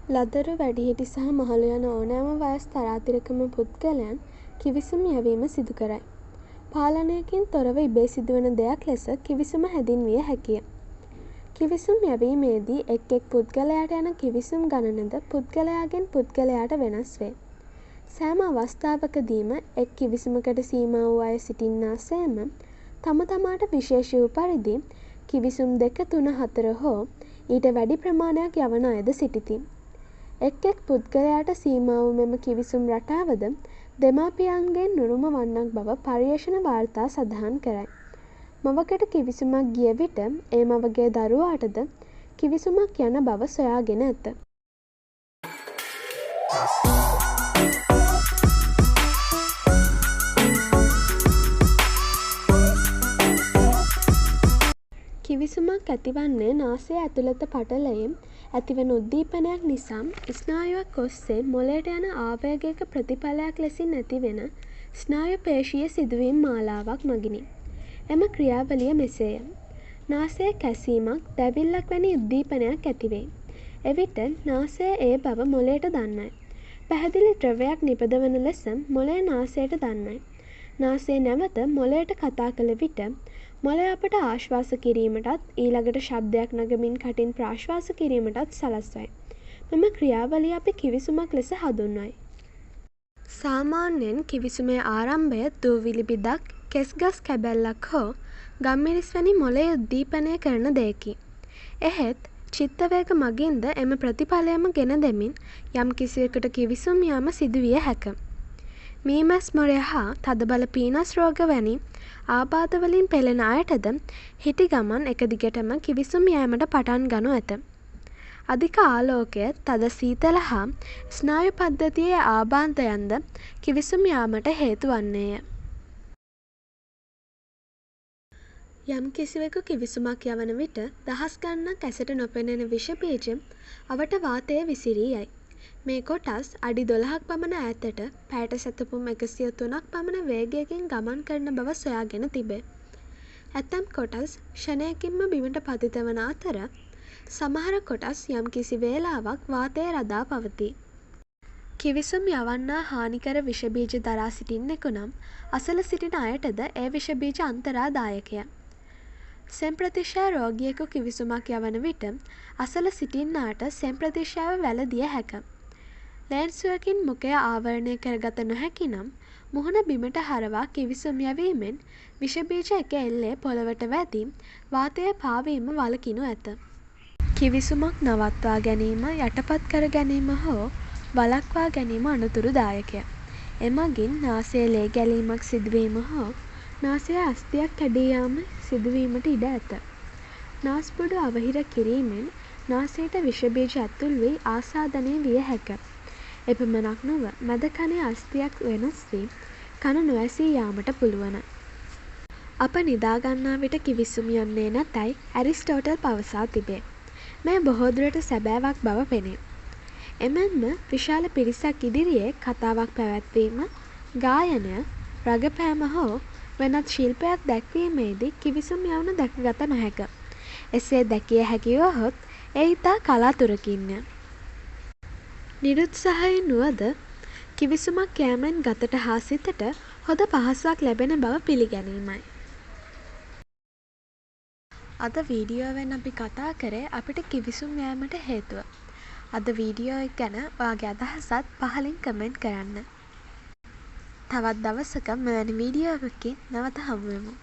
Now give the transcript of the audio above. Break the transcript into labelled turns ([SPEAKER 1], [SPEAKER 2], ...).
[SPEAKER 1] ලදරු වැඩිහිටි සහ මහලු යන ඕනෑම වයස් තරාතිරකම පුද්ගලයන් කිවිසුම් යැවීම සිදු කරයි. පාලනයකින් තොරව ඉබේ සිදුවන දෙයක් ලෙස කිවිසුම හැඳින්විය හැකිය. කිවිසුම් යැවීමේදී එක් එක් පුද්ගලයාට යන කිවිසුම් ගණනද පුද්ගලයාගෙන් පුද්ගලයාට වෙනස් වේ. සෑම අවස්ථාවකදීම එක් කිවිසුමකට සීමා වූ අය සිටින්නා සේම තම තමාට විශේෂ වූ පරිදි කිවිසුම් 2, 3, 4 හෝ ඊට වැඩි ප්‍රමාණයක් යවන අයද සිටිති. එක් එක් පුද්ගලයාට සීමා වූ මෙම කිවිසුම් රටාවද දෙමාපියන්ගෙන් නුරුම වන්නක් බව පර්යේෂණ වාර්තා සඳහන් කරයි. මවකට කිවිසුමක් ගිය විට ඒ මවගේ දරුවාටද කිවිසුමක් යන බව සොයාගෙන ඇත. කිවිසුමක් ඇතිවන්නේ නාසය ඇතුළත පටලයේ ඇතිවන උද්දීපනයක් නිසා ස්නායුවක් ඔස්සේ මොළයට යන ආවේගයක ප්‍රතිඵලයක් ලෙසින් ඇතිවෙන ස්නායු පේශීය සිදුවීම් මාලාවක් මගිනි. එම ක්‍රියාවලිය මෙසේය. නාසයේ කැසීමක්, දැවිල්ලක් වැනි උද්දීපනයක් ඇතිවේ. එවිට නාසය ඒ බව මොළයට දන්වයි. පැහැදිලි ද්‍රවයක් නිපදවන ලෙස මොළය නාසයට දන්වයි. නාසය නැවත මොළයට කතා කළ විට මොළය අපට ආශ්වාස කිරීමටත් ඊළඟට ශබ්දයක් නගමින් කටින් ප්‍රාශ්වාස කිරීමටත් සලස්වයි. මෙම ක්‍රියාවලිය අපි කිවිසුමක් ලෙස හඳුන්වයි. සාමාන්‍යයෙන් කිවිසුමේ ආරම්භය දූවිලි බිදක්, කෙස්ගස් කැබැල්ලක් හෝ ගම්මිරිස් වැනි මොළය උද්දීපනය කරන දෙයකි. එහෙත් චිත්තවේග මගින්ද එම ප්‍රතිඵලයම ගෙන දෙමින් යම් කිසිවකට කිවිසුම් යාම සිදුවිය හැක. මීමැස් මොළය හා තදබල පීනස් රෝග වැනි ආබාධවලින් පෙළෙන අයටද හිටි ගමන් එක දිගටම කිවිසුම් යෑමට පටන් ගනු ඇත. අධික ආලෝකය, තද සීතල හා ස්නායු පද්ධතියේ ආබාධයන්ද කිවිසුම් යාමට හේතු වන්නේය. යම් කිසිවෙකු කිවිසුමක් යවන විට දහස් ගණනක් ඇසට නොපෙනෙන විෂ බීජ අවට වාතයේ විසිරී යයි. මේ කොටස් අඩි 12ක් පමණ ඈතට පැයට සැතපුම් 103ක් පමණ වේගයකින් ගමන් කරන බව සොයාගෙන තිබේ. ඇතැම් කොටස් ක්ෂණයකින්ම බිමට පතිත වන අතර සමහර කොටස් යම් කිසි වේලාවක් වාතයේ රඳා පවතී. කිවිසුම් යවන්නා හානිකර විෂ බීජ දරා සිටින්නෙකු නම් අසල සිටින අයටද ඒ විෂ බීජ අන්තරාදායකය. සෙම් ප්‍රතිශය රෝගියෙකු කිවිසුමක් යවන විට අසල සිටින්නාට සෙම් ප්‍රතිශයව වැළදිය හැක. ලේන්සුවකින් මුඛය ආවරණය කරගත නොහැකි නම් මුහුණ බිමට හරවා කිවිසුම් යැවීමෙන් විෂ බීජ එක එල්ලේ පොළවට වැදී වාතය පාවීම වළකිනු ඇත. කිවිසුමක් නවත්වා ගැනීම, යටපත් කර ගැනීම හෝ වළක්වා ගැනීම අනතුරුදායකය. එමගින් නාසයේ ලේ ගැලීමක් සිදුවීම හෝ නාසයේ අස්ථියක් කැඩී යාම සිදුවීමට ඉඩ ඇත. නාස්පුඩු අවහිර කිරීමෙන් නාසයට විෂ බීජ ඇතුල් වී ආසාදනය විය හැක. එපමණක් නොව මැද කනේ අස්ථියක් වෙනස් වී කන නොඇසී යාමට පුළුවන. අප නිදාගන්නා විට කිවිසුම් යන්නේ නැතැයි ඇරිස්ටෝටල් පවසා තිබේ. මෙය බොහෝ දුරට සැබෑවක් බව පෙනේ. එමෙන්ම විශාල පිරිසක් ඉදිරියේ කතාවක් පැවැත්වීම, ගායනය, රඟපෑම හෝ වෙනත් ශිල්පයක් දැක්වීමේදී කිවිසුම් යවනු දැකගත නොහැක. එසේ දැකිය හැකි වුවහොත් ඒ ඉතා කලාතුරකින්ය. නිරුත්සාහයෙන් වුවද කිවිසුමක් යෑමෙන් ගතට හා සිතට හොඳ පහසුවක් ලැබෙන බව පිළිගැනීමයි. අද වීඩියෝවෙන් අපි කතා කරේ අපිට කිවිසුම් යෑමට හේතුව. අද වීඩියෝ එක ගැන ඔයාගේ අදහසත් පහලින් කමෙන්ට් කරන්න. තවත් දවසක මෙවැනි වීඩියෝවකින් නැවත හමු වෙමු.